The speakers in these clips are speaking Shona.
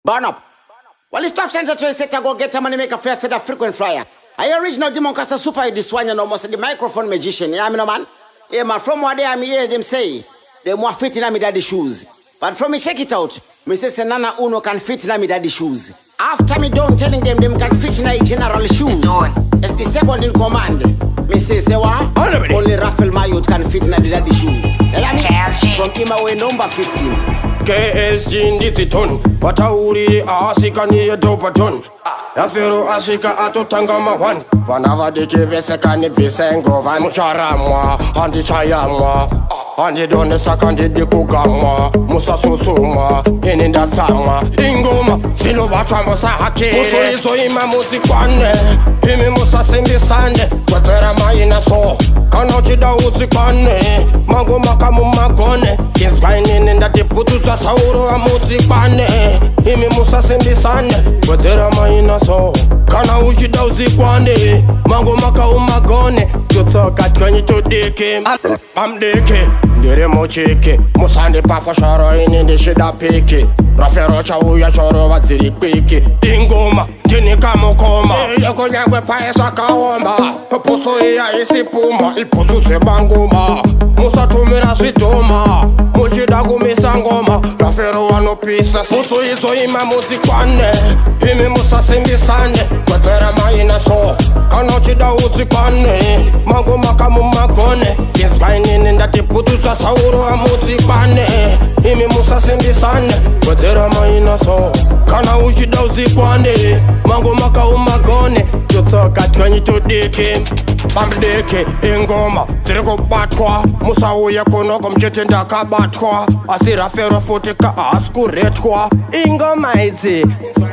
Burn up. Well, it's tough sense to say to go get a money make a first set a frequent flyer. I original Democracy super this one and almost the microphone magician. You know what I mean, man? Yeah, man, from what I hear them say, they more fit in me daddy shoes. But from me check it out, me say Nana Uno can fit in me daddy shoes. After me done telling them can fit in a general shoes. It's the second in command. Me say what? Only Rafael Mayot can fit in the daddy shoes. You know me? From him away number 15. KSG nditi ton Watauri asika ni dopa ton Yafiru asika atutanga mawan Vanava diki veseka ni visengo van Musharamwa, andi chayamwa Andi done sakandi dikugamwa Musa susumwa, ininda samwa Ingoma, sino batrambo sahake Kusu izo ima muzikwane Imi musa simbisande Kwetera maina so Kana uchida uzikwane Mango makamu magone Kizgaini ndati Bhutsu dzaSauro muzikwane Imi musa simbisane Kwetera maina so Kana uchida uzikwane Mango makamu magone Tutsoka twenye tudike Amdike Ndiri mochike Musande pafa shoro inindi shida piki Rafero cha uya shoro wadziri piki Ingoma Ndini kamukoma Yeko nyangwe paesa kaomba Pusu iya isipuma Iputu sebanguma Musa tumira sitoma Mushida kumisa ngoma Rafero wanopisa Pusu izo ima muzikwane Imi musa simbisane Kwetera maina so Kana uchida uzikwane Mango makamu magone Kizgaini ndati Bhutsu dzaSauro muzikwane Imi musa simbisane Kwetera maina so Kana uchida uzikwane Mango makamu magone Tutsoka twenye tudike Bamdeke ingoma Ziriko batwa Musa uye kunoko mchete ndaka batwa Asira fero futika askuretwa Ingoma izi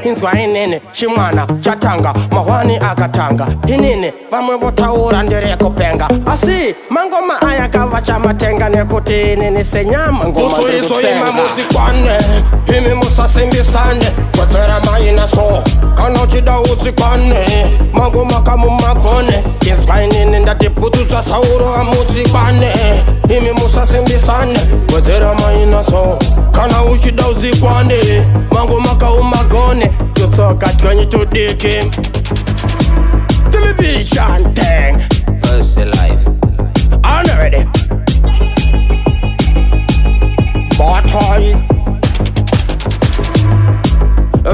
Inzwa inene Chimwana chatanga Mahwani akatanga Inene Vamwe votaura ndireko penga Asi Mangoma aya kava chamatenga Nekuti inene senyama Ngoma Kusu izo ima muzikwane Imi musa simbisane Kwetera maina so Kana uchida uzikwane Mango makamu magone Kizgaini ndati Bhutsu dzaSauro muzikwane Imi musa simbisane Kwetera maina so Kana uchida uzikwane Mango makamu magone Tutsoka twenye tudike Television thing First life. I'm ready Boy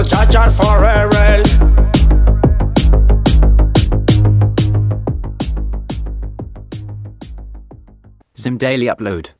Judge for a real Zimdaily upload.